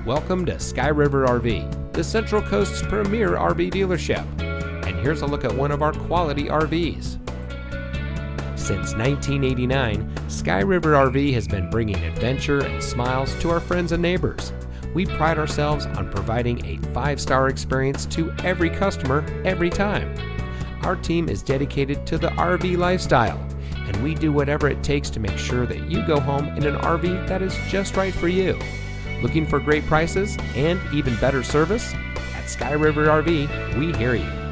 Welcome to Sky River RV, the Central Coast's premier RV dealership. And here's a look at one of our quality RVs. Since 1989, Sky River RV has been bringing adventure and smiles to our friends and neighbors. We pride ourselves on providing a 5-star experience to every customer every time. Our team is dedicated to the RV lifestyle, and we do whatever it takes to make sure that you go home in an RV that is just right for you. Looking for great prices and even better service? At Sky River RV, we hear you.